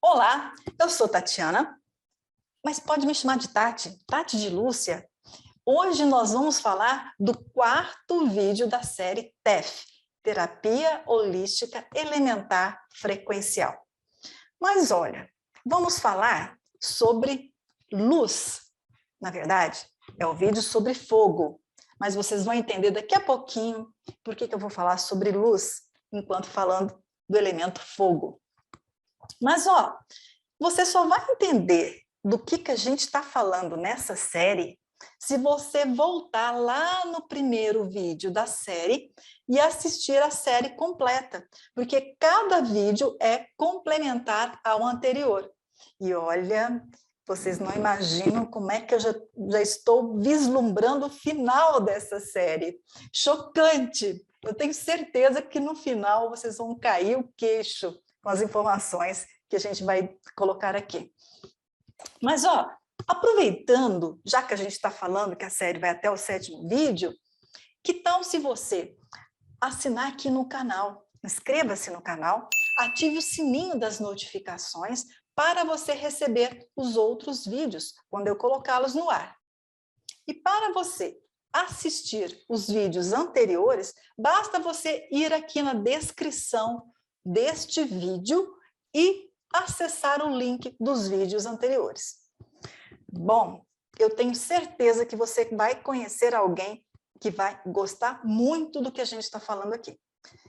Olá, eu sou Tatiana, mas pode me chamar de Tati, Tati de Lúcia. Hoje nós vamos falar do quarto vídeo da série TEF, Terapia Holística Elementar Frequencial. Mas olha, vamos falar sobre luz. Na verdade, é o vídeo sobre fogo, mas vocês vão entender daqui a pouquinho por que eu vou falar sobre luz, enquanto falando do elemento fogo. Mas, você só vai entender do que a gente está falando nessa série se você voltar lá no primeiro vídeo da série e assistir a série completa, porque cada vídeo é complementar ao anterior. E olha, vocês não imaginam como é que eu já estou vislumbrando o final dessa série. Chocante! Eu tenho certeza que no final vocês vão cair o queixo com as informações que a gente vai colocar aqui. Mas, aproveitando, já que a gente está falando que a série vai até o 7º vídeo, que tal se você assinar aqui no canal, inscreva-se no canal, ative o sininho das notificações para você receber os outros vídeos quando eu colocá-los no ar. E para você assistir os vídeos anteriores, basta você ir aqui na descrição deste vídeo e acessar o link dos vídeos anteriores. Bom, eu tenho certeza que você vai conhecer alguém que vai gostar muito do que a gente está falando aqui.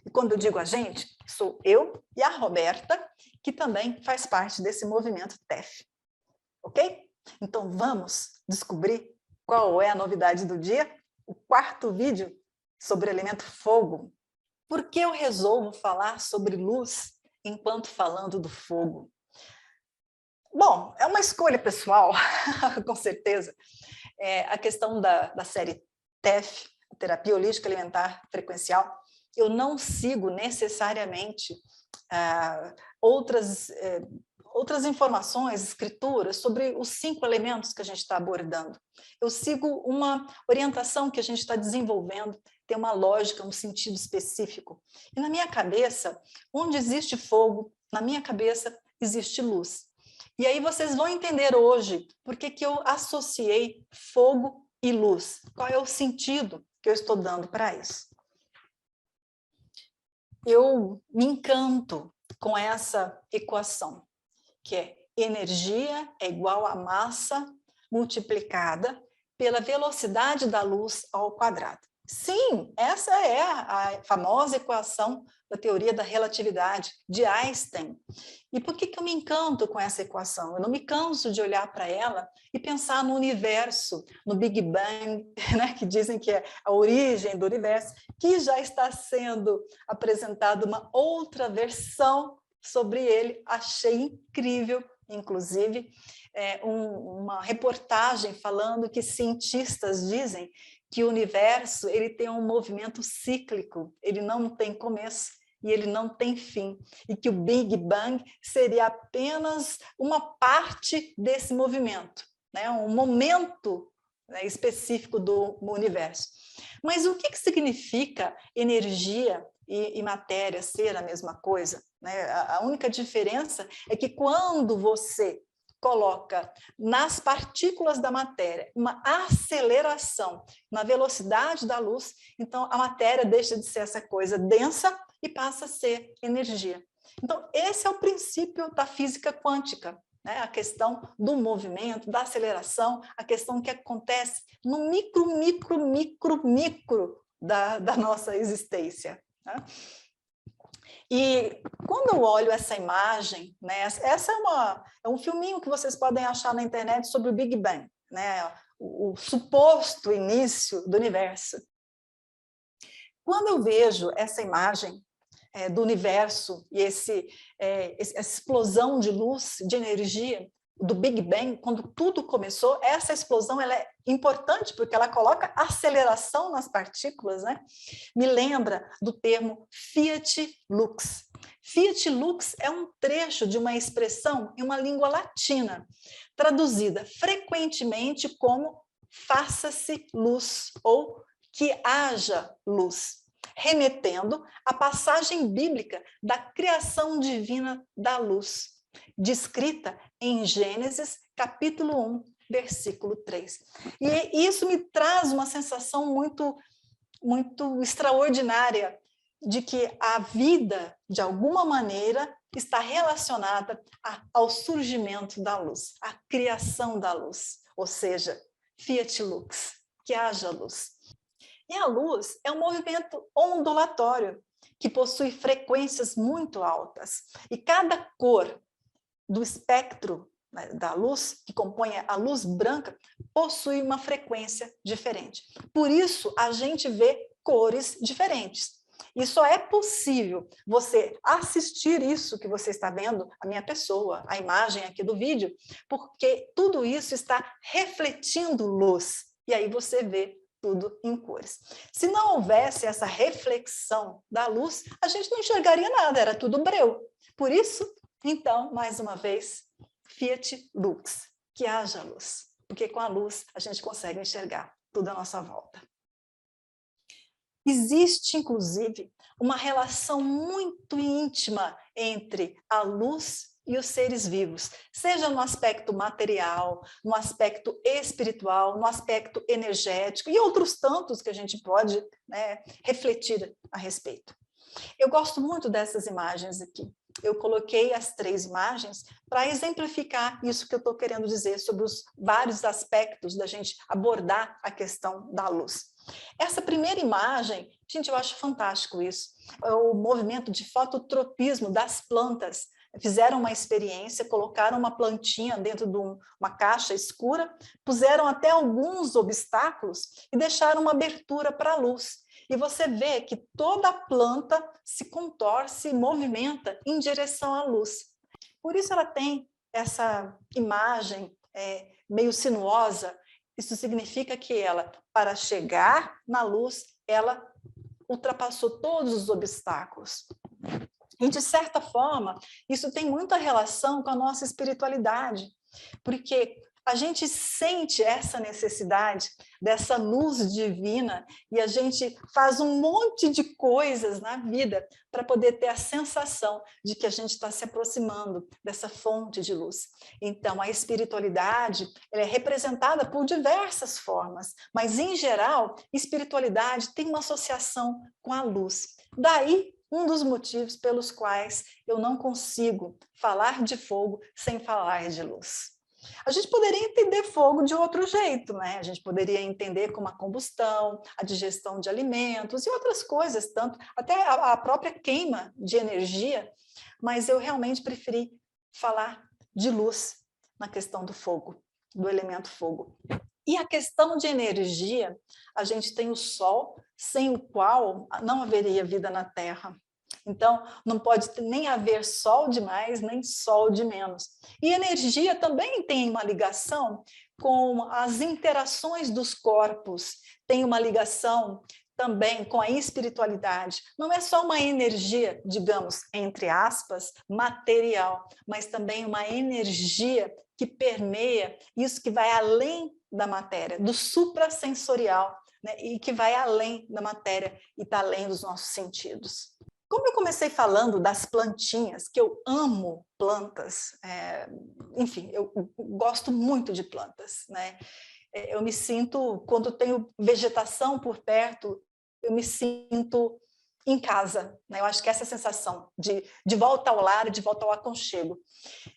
E quando eu digo a gente, sou eu e a Roberta, que também faz parte desse movimento TEF. Ok? Então vamos descobrir qual é a novidade do dia? O quarto vídeo sobre o elemento fogo. Por que eu resolvo falar sobre luz enquanto falando do fogo? Bom, é uma escolha pessoal, com certeza. A questão da série TEF, Terapia Holística Elementar Frequencial, eu não sigo necessariamente outras informações, escrituras sobre os 5 elementos que a gente está abordando. Eu sigo uma orientação que a gente está desenvolvendo, tem uma lógica, um sentido específico. E na minha cabeça, onde existe fogo, na minha cabeça existe luz. E aí vocês vão entender hoje por que eu associei fogo e luz. Qual é o sentido que eu estou dando para isso? Eu me encanto com essa equação, que é energia é igual a massa multiplicada pela velocidade da luz ao quadrado. Sim, essa é a famosa equação da teoria da relatividade de Einstein. E por que eu me encanto com essa equação? Eu não me canso de olhar para ela e pensar no universo, no Big Bang, né, que dizem que é a origem do universo, que já está sendo apresentada uma outra versão sobre ele. Achei incrível, inclusive, uma reportagem falando que cientistas dizem que o universo ele tem um movimento cíclico, ele não tem começo e ele não tem fim, e que o Big Bang seria apenas uma parte desse movimento, né? Um momento, né, específico do universo. Mas o que significa energia e matéria ser a mesma coisa? Né? A única diferença é que quando você coloca nas partículas da matéria uma aceleração na velocidade da luz, então a matéria deixa de ser essa coisa densa e passa a ser energia. Então, esse é o princípio da física quântica, né? A questão do movimento, da aceleração, a questão que acontece no micro da nossa existência, né? E quando eu olho essa imagem, né, essa é um filminho que vocês podem achar na internet sobre o Big Bang, né, o suposto início do universo. Quando eu vejo essa imagem do universo e essa explosão de luz, de energia, do Big Bang, quando tudo começou, essa explosão ela é importante porque ela coloca aceleração nas partículas, né? Me lembra do termo Fiat Lux. Fiat Lux é um trecho de uma expressão em uma língua latina, traduzida frequentemente como faça-se luz ou que haja luz, remetendo à passagem bíblica da criação divina da luz. descrita em Gênesis, capítulo 1, versículo 3. E isso me traz uma sensação muito extraordinária de que a vida, de alguma maneira, está relacionada ao surgimento da luz, à criação da luz, ou seja, fiat lux, que haja luz. E a luz é um movimento ondulatório, que possui frequências muito altas, e cada cor do espectro, né, da luz, que compõe a luz branca, possui uma frequência diferente. Por isso, a gente vê cores diferentes. E só é possível você assistir isso que você está vendo, a minha pessoa, a imagem aqui do vídeo, porque tudo isso está refletindo luz. E aí você vê tudo em cores. Se não houvesse essa reflexão da luz, a gente não enxergaria nada, era tudo breu. Por isso, então, mais uma vez, fiat lux, que haja luz. Porque com a luz a gente consegue enxergar tudo à nossa volta. Existe, inclusive, uma relação muito íntima entre a luz e os seres vivos, seja no aspecto material, no aspecto espiritual, no aspecto energético e outros tantos que a gente pode, né, refletir a respeito. Eu gosto muito dessas imagens aqui. Eu coloquei as 3 imagens para exemplificar isso que eu estou querendo dizer sobre os vários aspectos da gente abordar a questão da luz. Essa primeira imagem, gente, eu acho fantástico isso. É o movimento de fototropismo das plantas. Fizeram uma experiência, colocaram uma plantinha dentro de uma caixa escura, puseram até alguns obstáculos e deixaram uma abertura para a luz. E você vê que toda a planta se contorce e movimenta em direção à luz. Por isso ela tem essa imagem meio sinuosa. Isso significa que ela, para chegar na luz, ela ultrapassou todos os obstáculos. E, de certa forma, isso tem muita relação com a nossa espiritualidade, porque a gente sente essa necessidade dessa luz divina e a gente faz um monte de coisas na vida para poder ter a sensação de que a gente está se aproximando dessa fonte de luz. Então, a espiritualidade ela é representada por diversas formas, mas, em geral, espiritualidade tem uma associação com a luz. Daí, um dos motivos pelos quais eu não consigo falar de fogo sem falar de luz. A gente poderia entender fogo de outro jeito, né? A gente poderia entender como a combustão, a digestão de alimentos e outras coisas, tanto até a própria queima de energia, mas eu realmente preferi falar de luz na questão do fogo, do elemento fogo. E a questão de energia, a gente tem o Sol, sem o qual não haveria vida na Terra. Então, não pode nem haver sol de mais, nem sol de menos. E energia também tem uma ligação com as interações dos corpos, tem uma ligação também com a espiritualidade. Não é só uma energia, digamos, entre aspas, material, mas também uma energia que permeia isso que vai além da matéria, do suprassensorial, né? E que vai além da matéria e está além dos nossos sentidos. Como eu comecei falando das plantinhas, que eu amo plantas, enfim, eu gosto muito de plantas, né? Eu me sinto, quando tenho vegetação por perto, eu me sinto em casa, né? Eu acho que essa é a sensação de volta ao lar, de volta ao aconchego.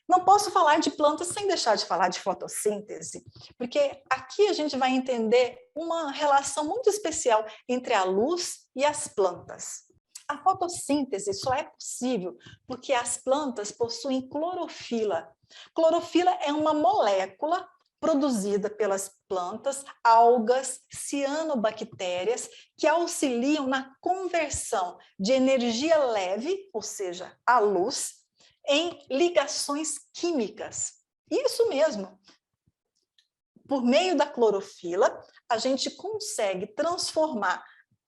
Não posso falar de plantas sem deixar de falar de fotossíntese, porque aqui a gente vai entender uma relação muito especial entre a luz e as plantas. A fotossíntese só é possível porque as plantas possuem clorofila. Clorofila é uma molécula produzida pelas plantas, algas, cianobactérias, que auxiliam na conversão de energia leve, ou seja, a luz, em ligações químicas. Isso mesmo. Por meio da clorofila, a gente consegue transformar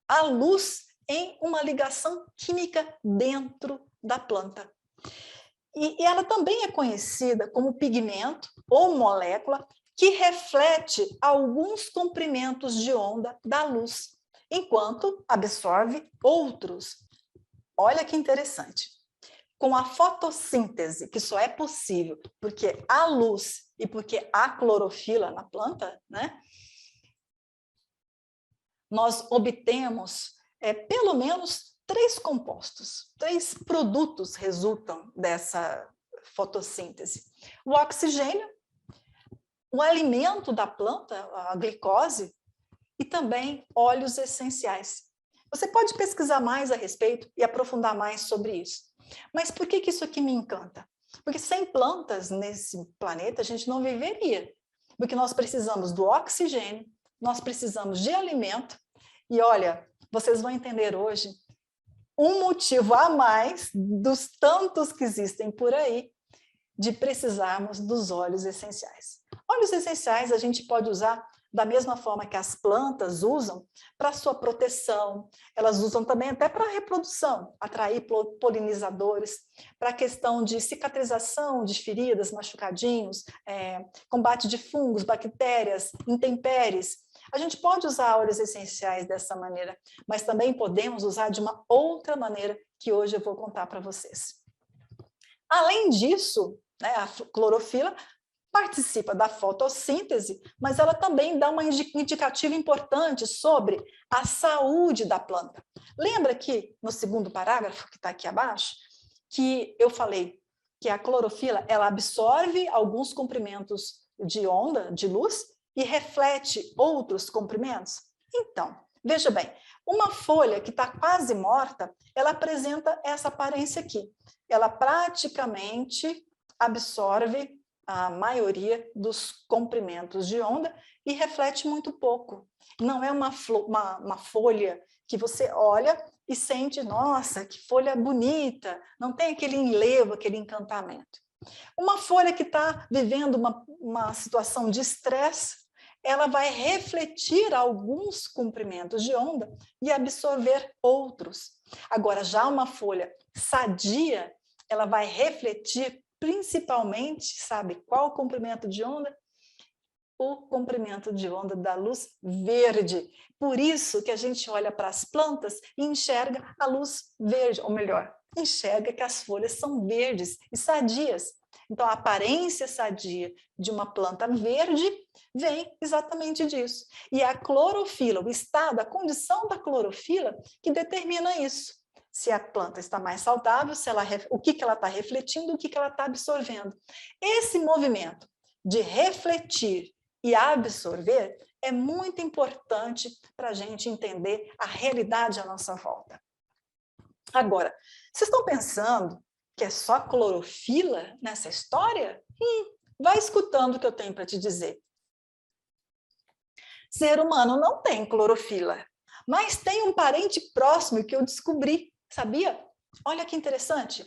a luz em uma ligação química dentro da planta. E ela também é conhecida como pigmento ou molécula que reflete alguns comprimentos de onda da luz, enquanto absorve outros. Olha que interessante. com a fotossíntese, que só é possível porque há luz e porque há clorofila na planta, né? Nós obtemos pelo menos 3 compostos, 3 produtos resultam dessa fotossíntese. O oxigênio, o alimento da planta, a glicose, e também óleos essenciais. Você pode pesquisar mais a respeito e aprofundar mais sobre isso. Mas por que isso aqui me encanta? Porque sem plantas nesse planeta a gente não viveria. Porque nós precisamos do oxigênio, nós precisamos de alimento, e olha, vocês vão entender hoje um motivo a mais dos tantos que existem por aí de precisarmos dos óleos essenciais. Óleos essenciais a gente pode usar da mesma forma que as plantas usam para sua proteção, elas usam também até para a reprodução, atrair polinizadores, para a questão de cicatrização de feridas, machucadinhos, combate de fungos, bactérias, intempéries. A gente pode usar óleos essenciais dessa maneira, mas também podemos usar de uma outra maneira que hoje eu vou contar para vocês. Além disso, né, a clorofila participa da fotossíntese, mas ela também dá um indicativo importante sobre a saúde da planta. Lembra que no segundo parágrafo, que está aqui abaixo, que eu falei que a clorofila ela absorve alguns comprimentos de onda, de luz, e reflete outros comprimentos? Então, veja bem, uma folha que está quase morta, ela apresenta essa aparência aqui. Ela praticamente absorve a maioria dos comprimentos de onda e reflete muito pouco. Não é uma folha que você olha e sente, nossa, que folha bonita, não tem aquele enlevo, aquele encantamento. Uma folha que está vivendo uma situação de estresse, ela vai refletir alguns comprimentos de onda e absorver outros. Agora, já uma folha sadia, ela vai refletir principalmente, sabe qual o comprimento de onda? O comprimento de onda da luz verde. Por isso que a gente olha para as plantas e enxerga a luz verde, ou melhor, enxerga que as folhas são verdes e sadias. Então, a aparência sadia de uma planta verde vem exatamente disso. E é a clorofila, o estado, a condição da clorofila que determina isso. Se a planta está mais saudável, se ela, o que ela está refletindo, o que ela está absorvendo. Esse movimento de refletir e absorver é muito importante para a gente entender a realidade à nossa volta. Agora, vocês estão pensando que é só clorofila nessa história? Vai escutando o que eu tenho para te dizer. Ser humano não tem clorofila, mas tem um parente próximo que eu descobri, sabia? Olha que interessante.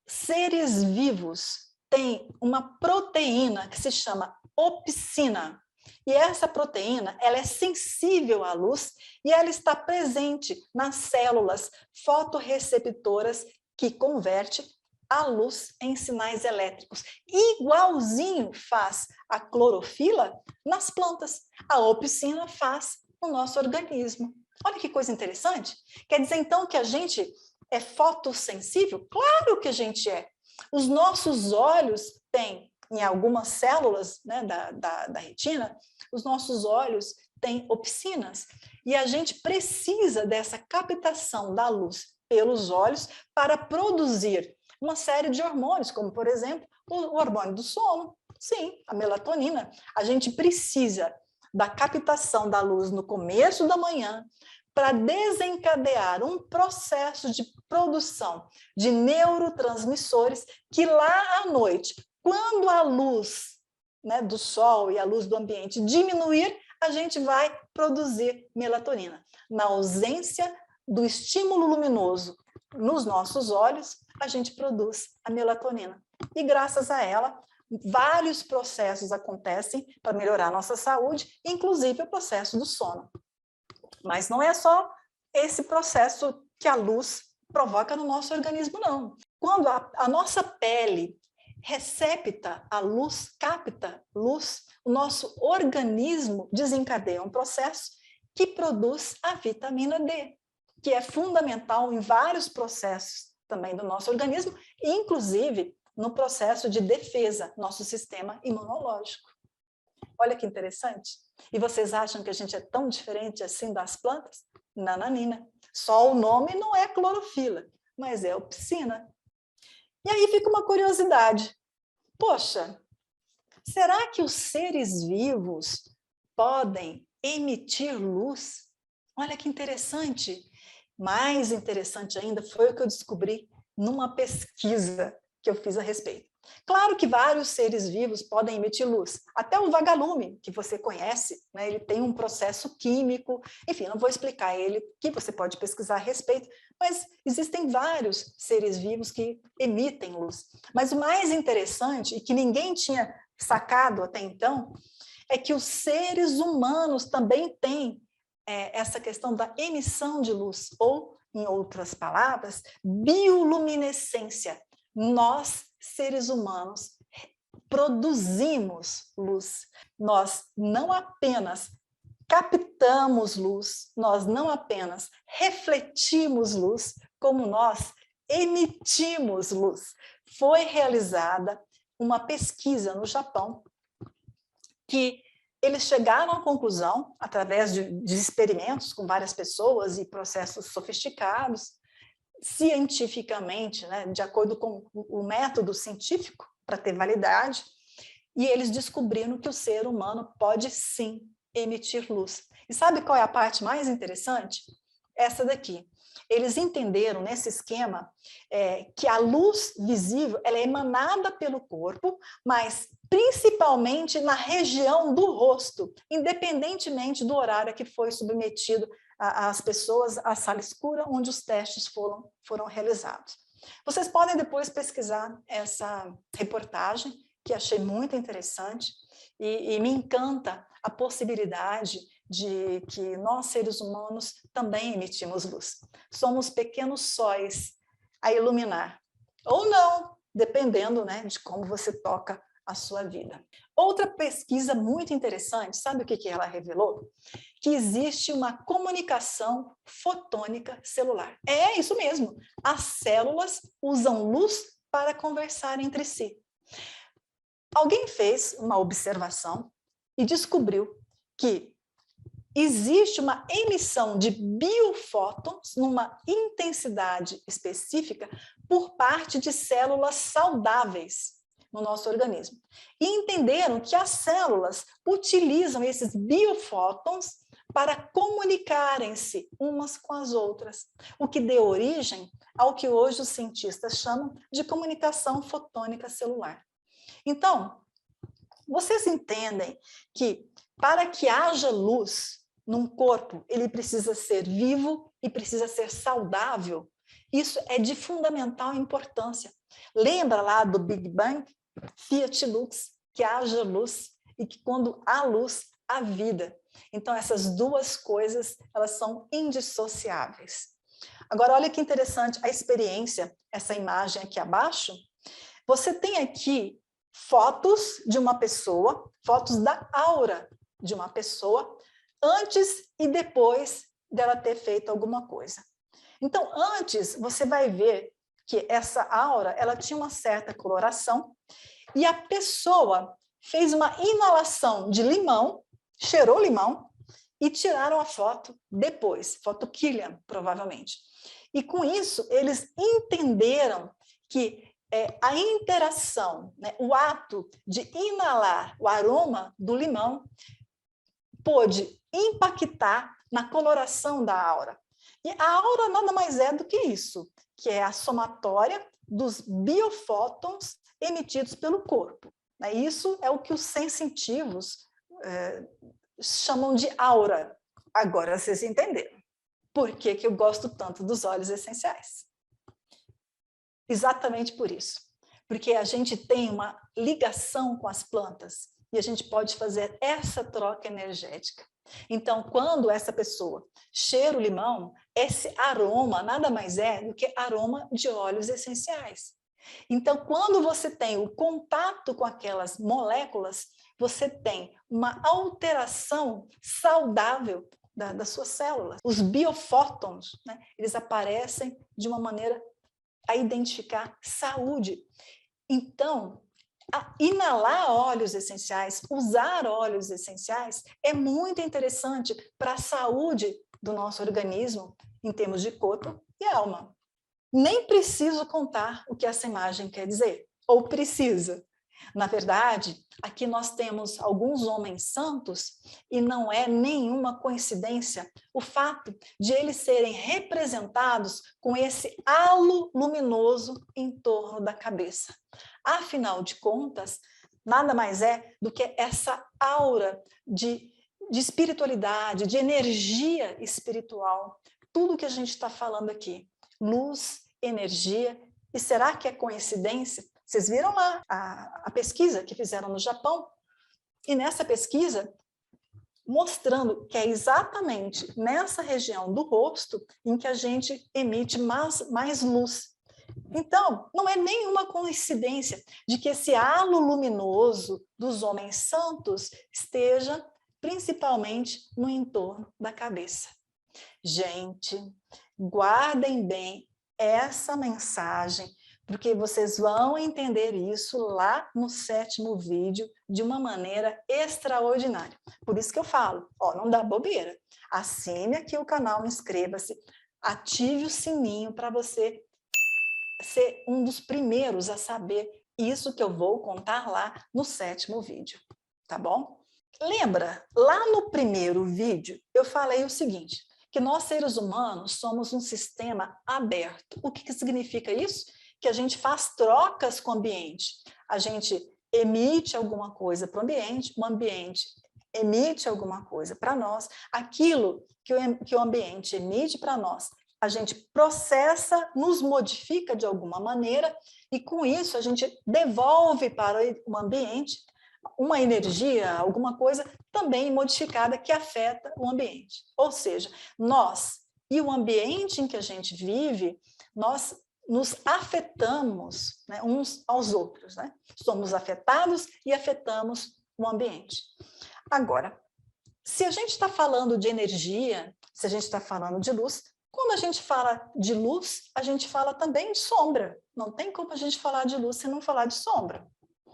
Seres vivos têm uma proteína que se chama opsina. E essa proteína, ela é sensível à luz e ela está presente nas células fotorreceptoras que converte a luz em sinais elétricos. Igualzinho faz a clorofila nas plantas. A opsina faz no nosso organismo. Olha que coisa interessante. Quer dizer, então, que a gente é fotossensível? Claro que a gente é. Os nossos olhos têm, em algumas células, né, da retina, os nossos olhos têm opsinas. E a gente precisa dessa captação da luz pelos olhos para produzir uma série de hormônios, como, por exemplo, o hormônio do sono. Sim, a melatonina. A gente precisa da captação da luz no começo da manhã para desencadear um processo de produção de neurotransmissores que lá à noite, quando a luz, né, do sol e a luz do ambiente diminuir, a gente vai produzir melatonina. Na ausência do estímulo luminoso nos nossos olhos, a gente produz a melatonina. E graças a ela, vários processos acontecem para melhorar a nossa saúde, inclusive o processo do sono. Mas não é só esse processo que a luz provoca no nosso organismo, não. Quando a nossa pele recepta a luz, capta luz, o nosso organismo desencadeia um processo que produz a vitamina D, que é fundamental em vários processos também do nosso organismo, inclusive no processo de defesa, nosso sistema imunológico. Olha que interessante. E vocês acham que a gente é tão diferente assim das plantas? Nananina. Só o nome não é clorofila, mas é opsina. E aí fica uma curiosidade. Poxa, será que os seres vivos podem emitir luz? Olha que interessante. Mais interessante ainda foi o que eu descobri numa pesquisa que eu fiz a respeito. Claro que vários seres vivos podem emitir luz. Até o vagalume, que você conhece, né, ele tem um processo químico. Enfim, não vou explicar ele, que você pode pesquisar a respeito, mas existem vários seres vivos que emitem luz. Mas o mais interessante, e que ninguém tinha sacado até então, é que os seres humanos também têm essa questão da emissão de luz, ou, em outras palavras, bioluminescência. Nós, seres humanos, produzimos luz. Nós não apenas captamos luz, nós não apenas refletimos luz, como nós emitimos luz. Foi realizada uma pesquisa no Japão que eles chegaram à conclusão, através de experimentos com várias pessoas e processos sofisticados, cientificamente, né, de acordo com o método científico, para ter validade, e eles descobriram que o ser humano pode sim emitir luz. E sabe qual é a parte mais interessante? Essa daqui. Eles entenderam nesse esquema que a luz visível ela é emanada pelo corpo, mas principalmente na região do rosto, independentemente do horário que foi submetido as pessoas à sala escura onde os testes foram realizados. Vocês podem depois pesquisar essa reportagem, que achei muito interessante, e me encanta a possibilidade de que nós, seres humanos, também emitimos luz. Somos pequenos sóis a iluminar, ou não, dependendo, né, de como você toca a sua vida. Outra pesquisa muito interessante, sabe o que ela revelou? Que existe uma comunicação fotônica celular. É isso mesmo, as células usam luz para conversar entre si. Alguém fez uma observação e descobriu que existe uma emissão de biofótons numa intensidade específica por parte de células saudáveis no nosso organismo. E entenderam que as células utilizam esses biofótons para comunicarem-se umas com as outras, o que deu origem ao que hoje os cientistas chamam de comunicação fotônica celular. Então, vocês entendem que para que haja luz num corpo, ele precisa ser vivo e precisa ser saudável. Isso é de fundamental importância. Lembra lá do Big Bang? Fiat Lux, que haja luz e que quando há luz, há vida. Então, essas duas coisas, elas são indissociáveis. Agora, olha que interessante a experiência, essa imagem aqui abaixo. Você tem aqui fotos de uma pessoa, fotos da aura de uma pessoa, antes e depois dela ter feito alguma coisa. Então, antes, você vai ver que essa aura, ela tinha uma certa coloração, e a pessoa fez uma inalação de limão, cheirou limão, e tiraram a foto depois, foto Killian, provavelmente. E com isso, eles entenderam que a interação, né, o ato de inalar o aroma do limão pôde impactar na coloração da aura. E a aura nada mais é do que isso, que é a somatória dos biofótons emitidos pelo corpo. Isso é o que os sensitivos chamam de aura. Agora vocês entenderam por que eu gosto tanto dos óleos essenciais. Exatamente por isso. Porque a gente tem uma ligação com as plantas e a gente pode fazer essa troca energética. Então, quando essa pessoa cheira o limão, esse aroma nada mais é do que aroma de óleos essenciais. Então, quando você tem o contato com aquelas moléculas, você tem uma alteração saudável das suas células. Os biofótons, né, eles aparecem de uma maneira a identificar saúde. Então, inalar óleos essenciais, usar óleos essenciais é muito interessante para a saúde do nosso organismo, em termos de corpo e alma. Nem preciso contar o que essa imagem quer dizer, ou precisa. Na verdade, aqui nós temos alguns homens santos e não é nenhuma coincidência o fato de eles serem representados com esse halo luminoso em torno da cabeça. Afinal de contas, nada mais é do que essa aura de espiritualidade, de energia espiritual. Tudo que a gente está falando aqui, luz, energia, e será que é coincidência? Vocês viram lá a pesquisa que fizeram no Japão? E nessa pesquisa, mostrando que é exatamente nessa região do rosto em que a gente emite mais luz. Então, não é nenhuma coincidência de que esse halo luminoso dos homens santos esteja principalmente no entorno da cabeça. Gente, guardem bem essa mensagem, porque vocês vão entender isso lá no 7º vídeo de uma maneira extraordinária. Por isso que eu falo, não dá bobeira. Assine aqui o canal, inscreva-se, ative o sininho para você ser um dos primeiros a saber isso que eu vou contar lá no 7º vídeo, tá bom? Lembra, lá no primeiro vídeo eu falei o seguinte, que nós seres humanos somos um sistema aberto. O que significa isso? Que a gente faz trocas com o ambiente. A gente emite alguma coisa para o ambiente emite alguma coisa para nós. Aquilo que o ambiente emite para nós, a gente processa, nos modifica de alguma maneira, e com isso a gente devolve para o ambiente uma energia, alguma coisa também modificada que afeta o ambiente. Ou seja, nós e o ambiente em que a gente vive, nós nos afetamos, né, uns aos outros, né? Somos afetados e afetamos o ambiente. Agora, se a gente está falando de energia, se a gente está falando de luz, quando a gente fala de luz, a gente fala também de sombra. Não tem como a gente falar de luz se não falar de sombra.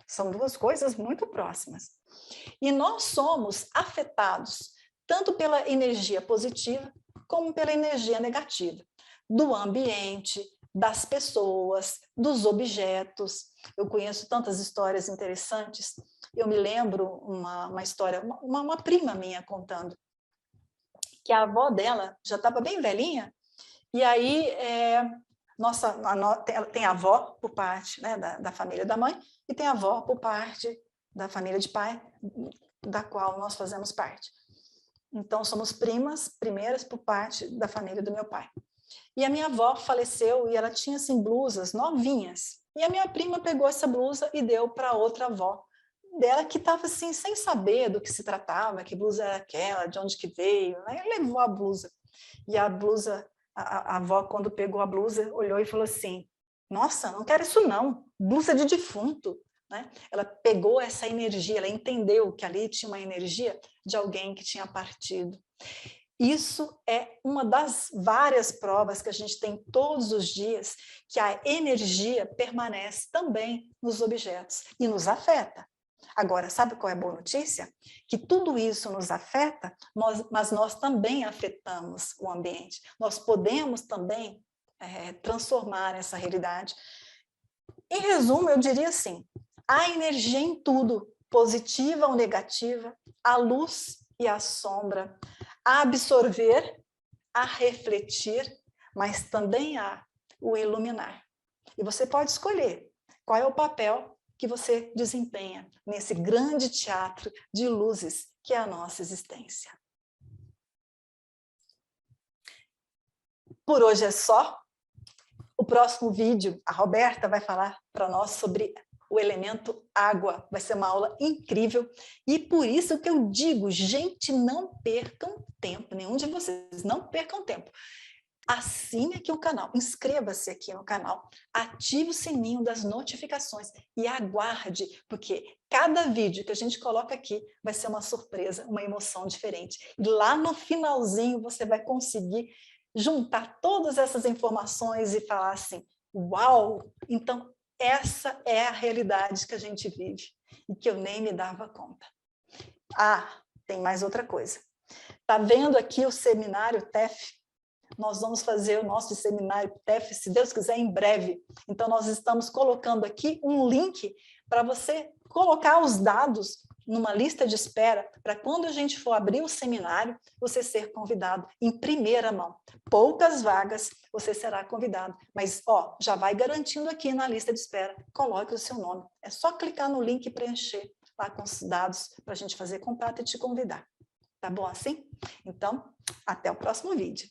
São duas coisas muito próximas. E nós somos afetados tanto pela energia positiva como pela energia negativa, do ambiente, das pessoas, dos objetos. Eu conheço tantas histórias interessantes. Eu me lembro uma história, uma prima minha contando, que a avó dela já estava bem velhinha, e aí tem a avó por parte, né, da família da mãe, e tem a avó por parte da família de pai, da qual nós fazemos parte. Então, somos primeiras por parte da família do meu pai. E a minha avó faleceu e ela tinha, assim, blusas novinhas. E a minha prima pegou essa blusa e deu para outra avó dela, que estava, assim, sem saber do que se tratava, que blusa era aquela, de onde que veio, né? E levou a blusa. E a blusa, a avó, quando pegou a blusa, olhou e falou assim, nossa, não quero isso não, blusa de defunto. Né? Ela pegou essa energia, ela entendeu que ali tinha uma energia de alguém que tinha partido. Isso é uma das várias provas que a gente tem todos os dias, que a energia permanece também nos objetos e nos afeta. Agora, sabe qual é a boa notícia? Que tudo isso nos afeta, mas nós também afetamos o ambiente. Nós podemos também transformar essa realidade. Em resumo, eu diria assim, há energia em tudo, positiva ou negativa, a luz e a sombra, a absorver, a refletir, mas também há o iluminar. E você pode escolher qual é o papel que você desempenha nesse grande teatro de luzes que é a nossa existência. Por hoje é só. O próximo vídeo, a Roberta vai falar para nós sobre o elemento água. Vai ser uma aula incrível. E por isso que eu digo, gente, não percam tempo. Nenhum de vocês, não percam tempo. Assine aqui o canal, inscreva-se aqui no canal, ative o sininho das notificações e aguarde, porque cada vídeo que a gente coloca aqui vai ser uma surpresa, uma emoção diferente. E lá no finalzinho você vai conseguir juntar todas essas informações e falar assim, Uau! Então, essa é a realidade que a gente vive e que eu nem me dava conta. Ah, tem mais outra coisa. Tá vendo aqui o seminário TEF? Nós vamos fazer o nosso seminário TEF, se Deus quiser, em breve. Então, nós estamos colocando aqui um link para você colocar os dados numa lista de espera, para quando a gente for abrir o seminário, você ser convidado em primeira mão. Poucas vagas, você será convidado. Mas, ó, já vai garantindo aqui na lista de espera, coloque o seu nome. É só clicar no link e preencher lá com os dados para a gente fazer contato e te convidar. Tá bom assim? Então, até o próximo vídeo.